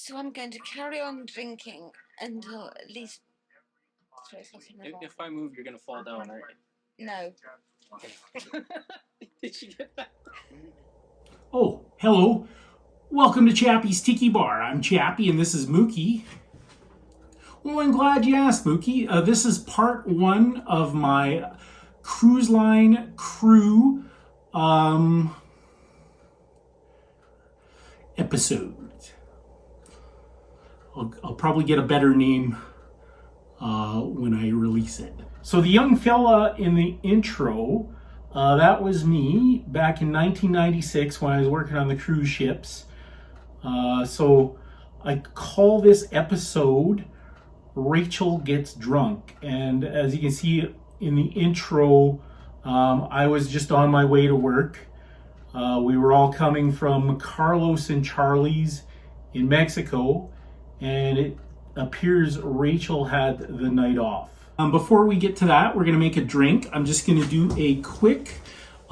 So I'm going to carry on drinking until at least 3 o'clock in the morning. If I move, you're gonna fall down, aren't you? No. Did you get that? Oh, hello. Welcome to Chappy's Tiki Bar. I'm Chappy and this is Mookie. Well, I'm glad you asked, Mookie. This is part one of my cruise line crew episode. I'll probably get a better name when I release it. So the young fella in the intro, that was me back in 1996 when I was working on the cruise ships. So I call this episode Rachel Gets Drunk. And as you can see in the intro, I was just on my way to work. We were all coming from Carlos and Charlie's in Mexico, and it appears Rachel had the night off. Before we get to that, we're going to make a drink. I'm just going to do a quick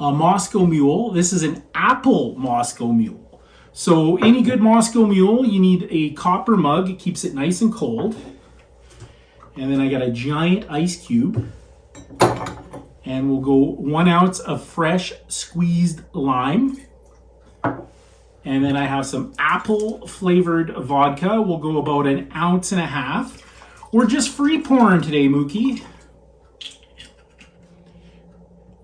Moscow Mule. This is an Apple Moscow Mule. So any good Moscow Mule, you need a copper mug. It keeps it nice and cold. And then I got a giant ice cube. And we'll go 1 ounce of fresh squeezed lime. And then I have some apple flavored vodka. We'll go about 1.5 ounces. We're just free pouring today, Mookie.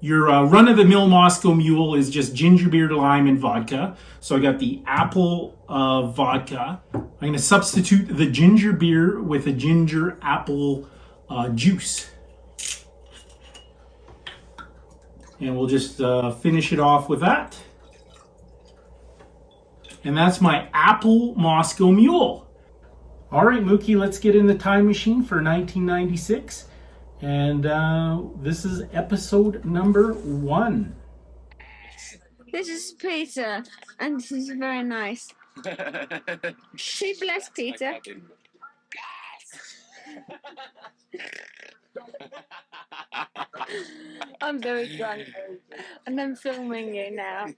Your run-of-the-mill Moscow Mule is just ginger beer, lime, and vodka. So I got the apple vodka. I'm going to substitute the ginger beer with a ginger apple juice. And we'll just finish it off with that. And that's my Apple Moscow Mule. All right, Mookie, let's get in the time machine for 1996. And this is episode number 1. This is Peter, and this is very nice. Say bless, Peter. I'm very drunk, and I'm filming you now.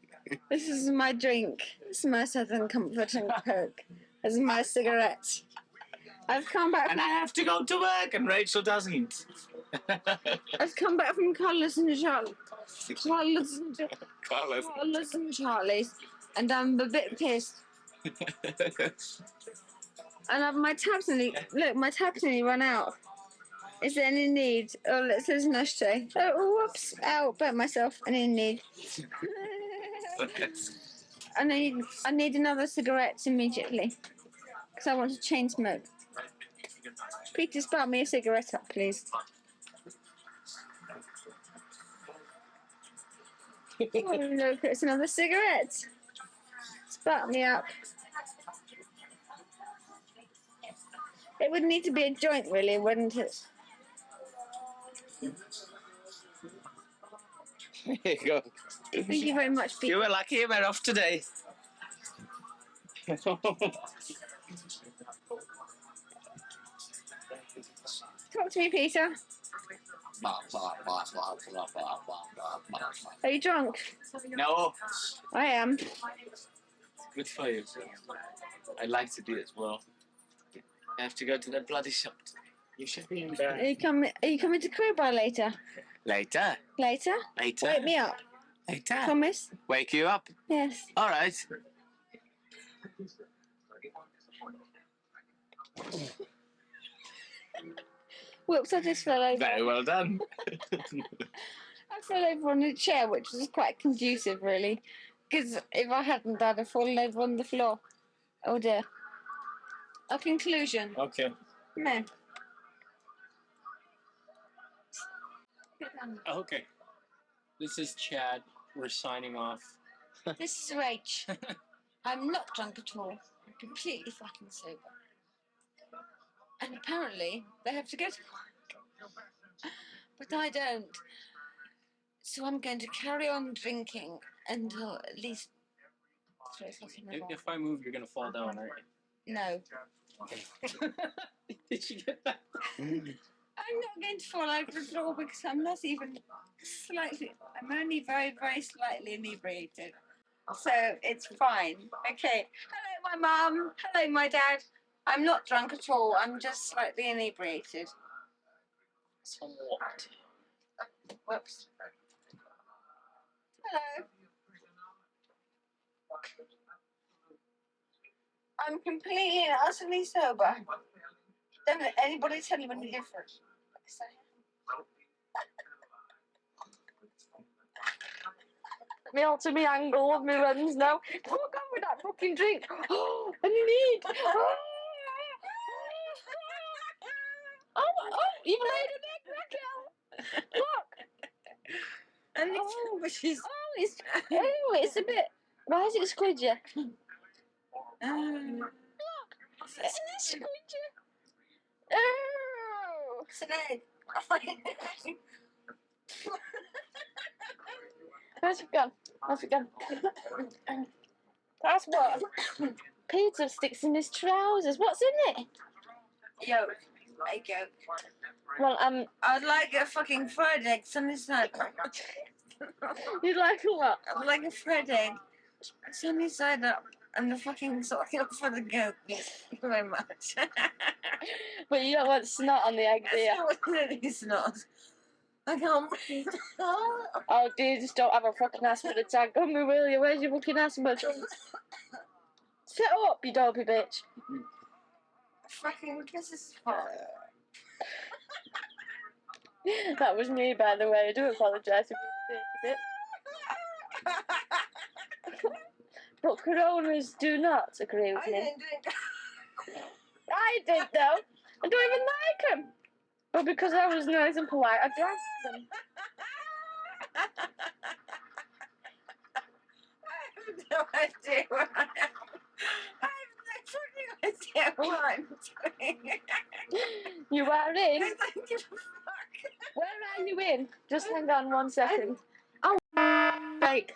This is my drink. This is my Southern Comfort and Coke. This is my cigarette. I've come back. And I have to go to work, and Rachel doesn't. I've come back from Carlos and Charlie's, and I'm a bit pissed. And my tab's nearly run out. Is there any need? Oh, it says Nashte. Oh, whoops! Ow! Burnt myself. Any need? I need another cigarette immediately, because I want to chain smoke. Peter, spark me a cigarette up, please. Oh, look, it's another cigarette. Spark me up. It would need to be a joint, really, wouldn't it? There you go. Thank you very much, Peter. You were lucky, we're off today. Talk to me, Peter. Are you drunk? No. I am. Good for you. I like to do it as well. I have to go to that bloody shop. You should be in there. Are you coming to Career Bar later? Later. Later? Later. Wake me up. Later. Promise? Wake you up? Yes. All right. Whoops, I just fell over. Very well done. I fell over on a chair, which was quite conducive, really. Because if I hadn't, I'd have fallen over on the floor. Oh dear. A conclusion. Okay. No. Okay. This is Chad. We're signing off. This is Rach. I'm not drunk at all. I'm completely fucking sober. And apparently, they have to go to work. But I don't. So I'm going to carry on drinking until at least 3 o'clock in the morning. If I move, you're gonna fall down, aren't you? No. Did you get that? I'm not going to fall over the floor because I'm not even slightly. I'm only very, very slightly inebriated. So it's fine. Okay. Hello, my mum. Hello, my dad. I'm not drunk at all. I'm just slightly inebriated. Somewhat. Whoops. Hello. I'm completely and utterly sober. Don't let anybody tell you any different. Me alter me angle of my runs now. Fuck on with that fucking drink. Oh, and you need. Oh, you've laid an egg, Raquel. Look. And it's It's a bit. Why is it squidgy? Look. It's squidgy. Oh. It's an egg. Where's it gone? Where's it gone? That's what Peter sticks in his trousers. What's in it? Yolk. Egg yolk. Well, I'd like a fucking fried egg, sunny side up. you'd like a what? I'd like a fried egg, sunny side up, and the fucking sort of for the goat. Thank you very much. But you don't want snot on the egg, do you? It's not. I can't breathe. Oh, dear, just don't have a fucking asthma attack on me, will you? Where's your fucking asthma? Sit up, you dopey bitch. Fucking this is fun. That was me, by the way. I do apologise if you take it. But coroners do not agree with I me. didn't drink. I did, though. I don't even like them. But because I was nice and polite, I drank them. I have no idea what I am. I have no fucking idea what I'm doing. You are in. I don't give a fuck. Where are you in? Just hang on 1 second. Oh, like,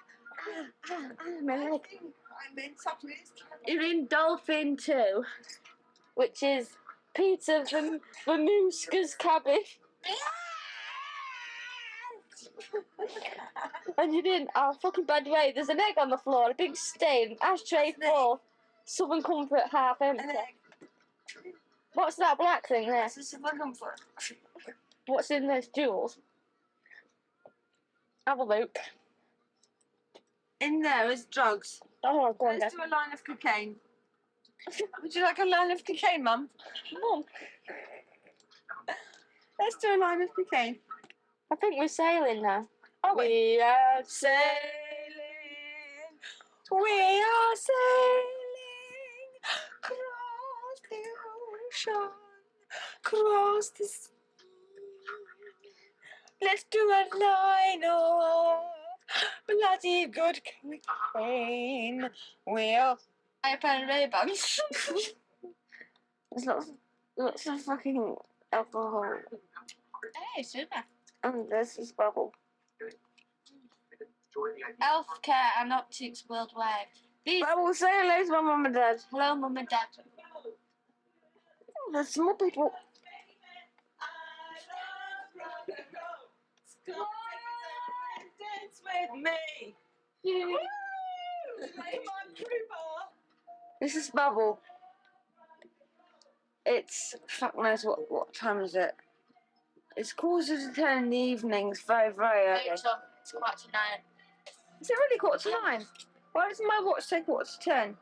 my leg. I'm in Japanese. You're in Dolphin 2, which is Peter Vermuska's cabin. And you're in a fucking bad way. There's an egg on the floor, a big stain, ashtray full, Southern Comfort half empty. What's that black thing there? This is Southern Comfort. What's in this, jewels? Have a look. In there is drugs. Oh, go on, Let's Dad. do a line of cocaine. Would you like a line of cocaine, Mum? Mum, Let's do a line of cocaine. I think we're sailing now. Oh, we are sailing. We are sailing across the ocean, across the sea. Let's do a line of bloody good cocaine. We'll open ribbons. There's lots of fucking alcohol. Hey, super. And this is bubble. Healthcare and optics worldwide. These. Bubble, say hello to my mum and dad. Hello, Mum and Dad. Oh, there's some more people. Come on, dance with me. Yeah. Woo! Come on, Creeper. This is bubble. It's fuck knows what time is it? It's 10:15 in the evening. It's very, very early. It's 9:15. Is it really 9:15? Why does my watch say 10:15?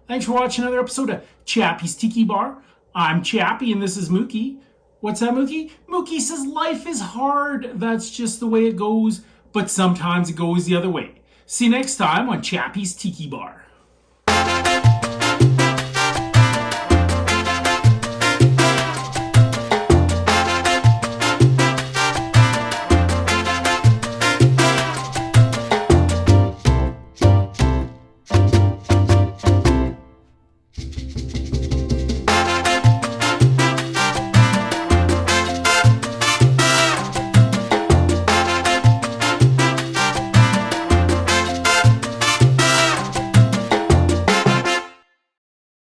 Thanks for watching another episode of Chappy's Tiki Bar. I'm Chappy and this is Mookie. What's that, Mookie? Mookie says life is hard. That's just the way it goes, but sometimes it goes the other way. See you next time on Chappy's Tiki Bar.